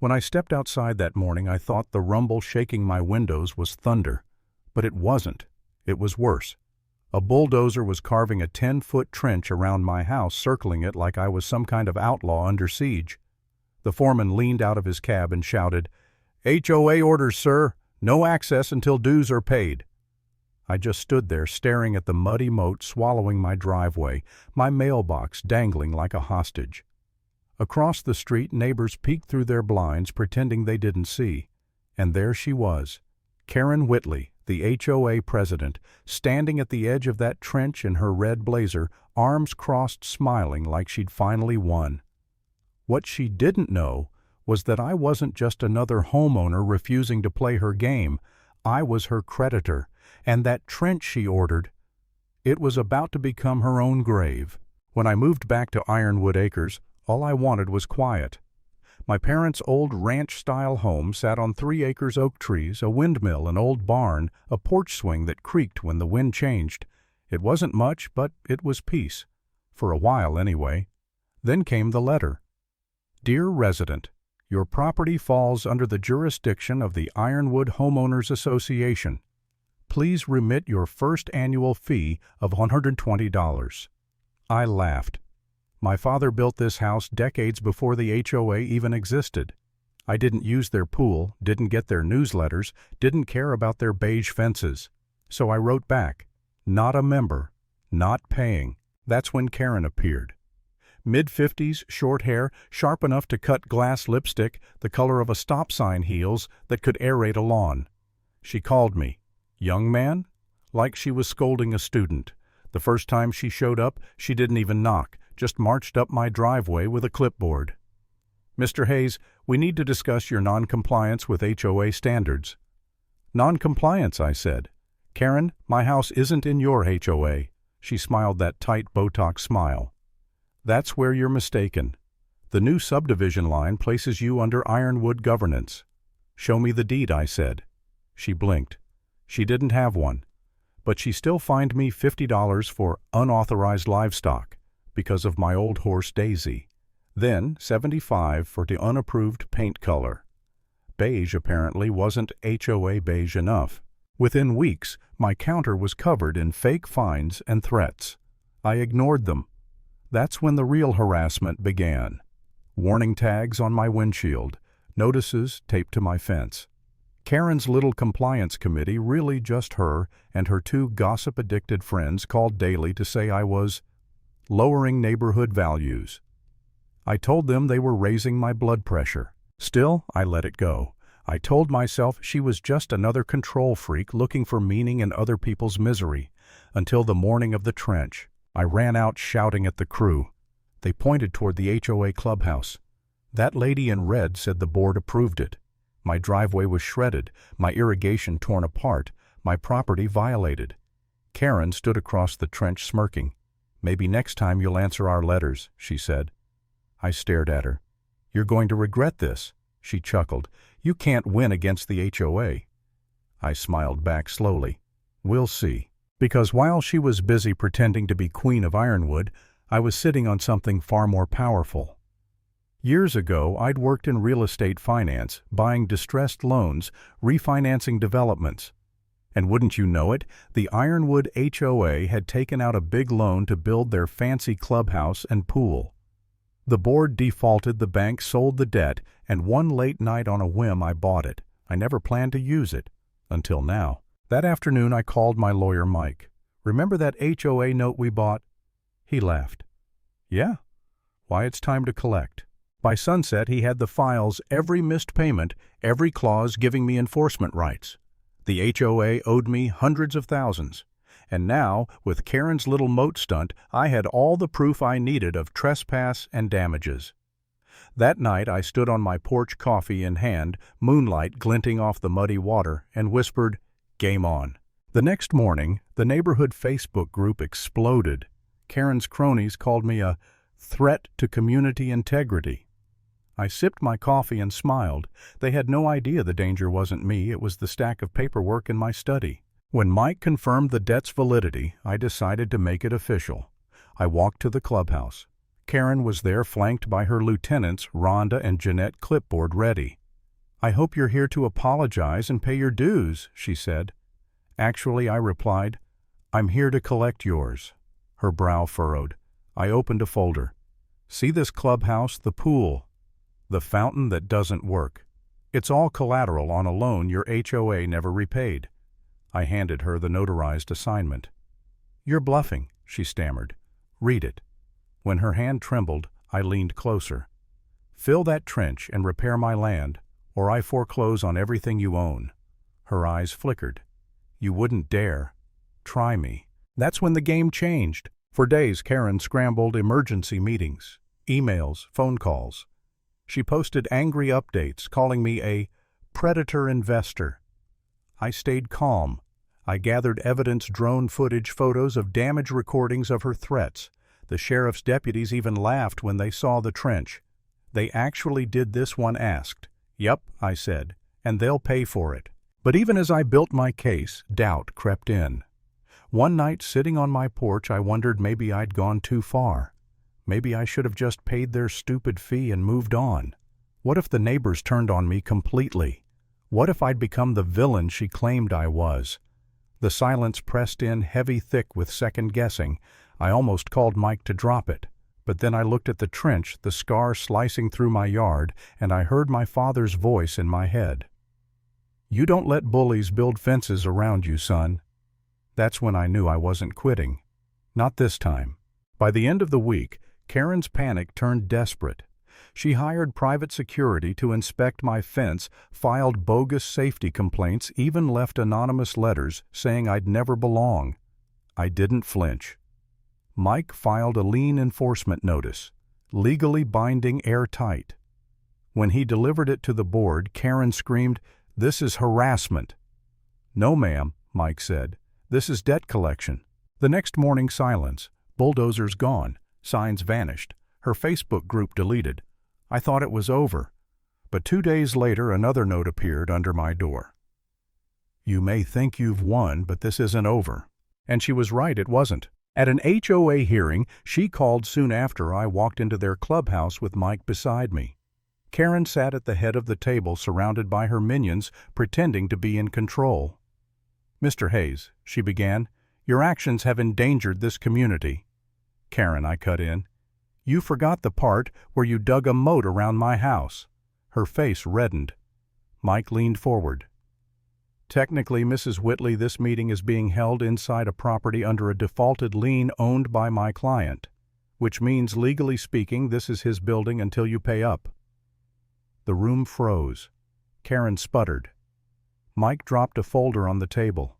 When I stepped outside that morning, I thought the rumble shaking my windows was thunder. But it wasn't. It was worse. A bulldozer was carving a 10-foot trench around my house, circling it like I was some kind of outlaw under siege. The foreman leaned out of his cab and shouted, "HOA orders, sir. No access until dues are paid." I just stood there staring at the muddy moat swallowing my driveway, my mailbox dangling like a hostage. Across the street, neighbors peeked through their blinds, pretending they didn't see. And there she was, Karen Whitley, the HOA president, standing at the edge of that trench in her red blazer, arms crossed, smiling like she'd finally won. What she didn't know was that I wasn't just another homeowner refusing to play her game. I was her creditor, and that trench she ordered, it was about to become her own grave. When I moved back to Ironwood Acres, all I wanted was quiet. My parents' old ranch-style home sat on 3 acres oak trees, a windmill, an old barn, a porch swing that creaked when the wind changed. It wasn't much, but it was peace. For a while, anyway. Then came the letter. "Dear resident, your property falls under the jurisdiction of the Ironwood Homeowners Association. Please remit your first annual fee of $120. I laughed. My father built this house decades before the HOA even existed. I didn't use their pool, didn't get their newsletters, didn't care about their beige fences. So I wrote back, "Not a member, not paying." That's when Karen appeared. Mid-50s, short hair, sharp enough to cut glass lipstick, the color of a stop sign heels that could aerate a lawn. She called me, "Young man?" like she was scolding a student. The first time she showed up, she didn't even knock, just marched up my driveway with a clipboard. "Mr. Hayes, we need to discuss your non-compliance with HOA standards." "Non-compliance," I said. "Karen, my house isn't in your HOA." She smiled that tight Botox smile. "That's where you're mistaken. The new subdivision line places you under Ironwood governance." "Show me the deed," I said. She blinked. She didn't have one. But she still fined me $50 for unauthorized livestock, because of my old horse Daisy. Then $75 for the unapproved paint color. Beige apparently wasn't HOA beige enough. Within weeks, my counter was covered in fake fines and threats. I ignored them. That's when the real harassment began. Warning tags on my windshield, notices taped to my fence. Karen's little compliance committee, really just her and her 2 gossip-addicted friends, called daily to say I was lowering neighborhood values. I told them they were raising my blood pressure. Still, I let it go. I told myself she was just another control freak looking for meaning in other people's misery, until the morning of the trench. I ran out shouting at the crew. They pointed toward the HOA clubhouse. That lady in red said the board approved it. My driveway was shredded, my irrigation torn apart, my property violated. Karen stood across the trench smirking. "Maybe next time you'll answer our letters," she said. I stared at her. "You're going to regret this," she chuckled. "You can't win against the HOA." I smiled back slowly. "We'll see." Because while she was busy pretending to be Queen of Ironwood, I was sitting on something far more powerful. Years ago, I'd worked in real estate finance, buying distressed loans, refinancing developments. And wouldn't you know it, the Ironwood HOA had taken out a big loan to build their fancy clubhouse and pool. The board defaulted, the bank sold the debt, and one late night on a whim I bought it. I never planned to use it. Until now. That afternoon I called my lawyer Mike. "Remember that HOA note we bought?" He laughed. "Yeah. Why, it's time to collect." By sunset he had the files, every missed payment, every clause giving me enforcement rights. The HOA owed me hundreds of thousands. And now, with Karen's little moat stunt, I had all the proof I needed of trespass and damages. That night I stood on my porch, coffee in hand, moonlight glinting off the muddy water, and whispered, "Game on." The next morning, the neighborhood Facebook group exploded. Karen's cronies called me a threat to community integrity. I sipped my coffee and smiled. They had no idea the danger wasn't me, it was the stack of paperwork in my study. When Mike confirmed the debt's validity, I decided to make it official. I walked to the clubhouse. Karen was there flanked by her lieutenants, Rhonda and Jeanette, clipboard ready. "I hope you're here to apologize and pay your dues," she said. "Actually," I replied, "I'm here to collect yours." Her brow furrowed. I opened a folder. "See this clubhouse, the pool, the fountain that doesn't work. It's all collateral on a loan your HOA never repaid." I handed her the notarized assignment. "You're bluffing," she stammered. "Read it." When her hand trembled, I leaned closer. "Fill that trench and repair my land, or I foreclose on everything you own." Her eyes flickered. "You wouldn't dare. Try me." That's when the game changed. For days, Karen scrambled emergency meetings, emails, phone calls. She posted angry updates, calling me a predator investor. I stayed calm. I gathered evidence, drone footage, photos of damage recordings of her threats. The sheriff's deputies even laughed when they saw the trench. "They actually did this," one asked. "Yep," I said, "and they'll pay for it." But even as I built my case, doubt crept in. One night, sitting on my porch, I wondered maybe I'd gone too far. Maybe I should have just paid their stupid fee and moved on. What if the neighbors turned on me completely? What if I'd become the villain she claimed I was? The silence pressed in, heavy, thick with second-guessing. I almost called Mike to drop it. But then I looked at the trench, the scar slicing through my yard, and I heard my father's voice in my head. "You don't let bullies build fences around you, son." That's when I knew I wasn't quitting. Not this time. By the end of the week, Karen's panic turned desperate. She hired private security to inspect my fence, filed bogus safety complaints, even left anonymous letters saying I'd never belong. I didn't flinch. Mike filed a lien enforcement notice, legally binding, airtight. When he delivered it to the board, Karen screamed, "This is harassment." "No, ma'am," Mike said. "This is debt collection." The next morning, silence. Bulldozers gone. Signs vanished. Her Facebook group deleted. I thought it was over. But 2 days later, another note appeared under my door. "You may think you've won, but this isn't over." And she was right, it wasn't. At an HOA hearing she called soon after, I walked into their clubhouse with Mike beside me. Karen sat at the head of the table surrounded by her minions, pretending to be in control. "Mr. Hayes," she began, "your actions have endangered this community." "Karen," I cut in, "you forgot the part where you dug a moat around my house." Her face reddened. Mike leaned forward. "Technically, Mrs. Whitley, this meeting is being held inside a property under a defaulted lien owned by my client, which means, legally speaking, this is his building until you pay up." The room froze. Karen sputtered. Mike dropped a folder on the table.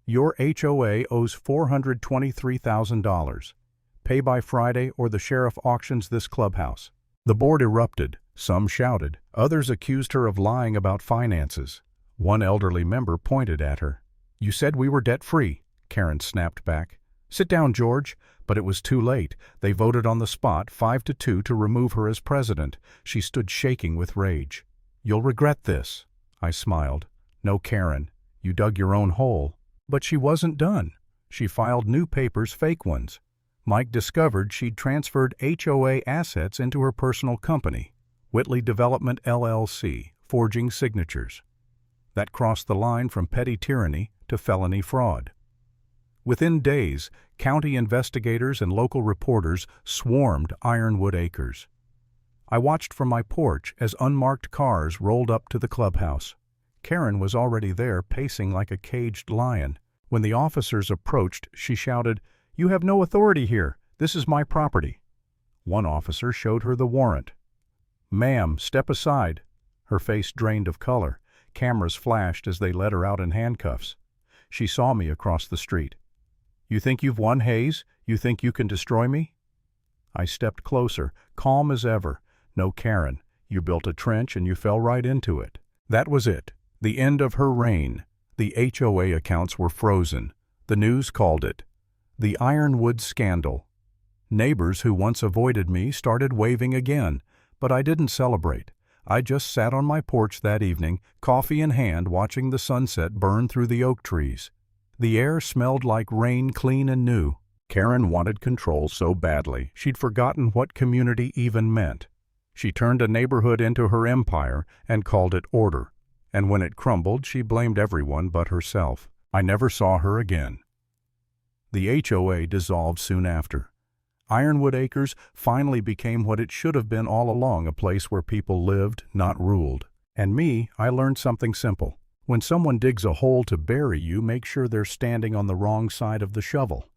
"Your HOA owes $423,000. Pay by Friday or the sheriff auctions this clubhouse." The board erupted. Some shouted. Others accused her of lying about finances. One elderly member pointed at her. "You said we were debt-free," Karen snapped back. "Sit down, George." But it was too late. They voted on the spot, 5-2, to remove her as president. She stood shaking with rage. "You'll regret this." I smiled. "No, Karen, you dug your own hole." But she wasn't done. She filed new papers, fake ones. Mike discovered she'd transferred HOA assets into her personal company, Whitley Development LLC, forging signatures. That crossed the line from petty tyranny to felony fraud. Within days, county investigators and local reporters swarmed Ironwood Acres. I watched from my porch as unmarked cars rolled up to the clubhouse. Karen was already there, pacing like a caged lion. When the officers approached, she shouted, "You have no authority here. This is my property." One officer showed her the warrant. "Ma'am, step aside." Her face drained of color. Cameras flashed as they led her out in handcuffs. She saw me across the street. "You think you've won, Hayes? You think you can destroy me?" I stepped closer, calm as ever. "No, Karen, you built a trench and you fell right into it." That was it. The end of her reign. The HOA accounts were frozen. The news called it the Ironwood Scandal. Neighbors who once avoided me started waving again, but I didn't celebrate. I just sat on my porch that evening, coffee in hand, watching the sunset burn through the oak trees. The air smelled like rain, clean and new. Karen wanted control so badly, she'd forgotten what community even meant. She turned a neighborhood into her empire and called it order. And when it crumbled, she blamed everyone but herself. I never saw her again. The HOA dissolved soon after. Ironwood Acres finally became what it should have been all along, a place where people lived, not ruled. And I learned something simple. When someone digs a hole to bury you, make sure they're standing on the wrong side of the shovel.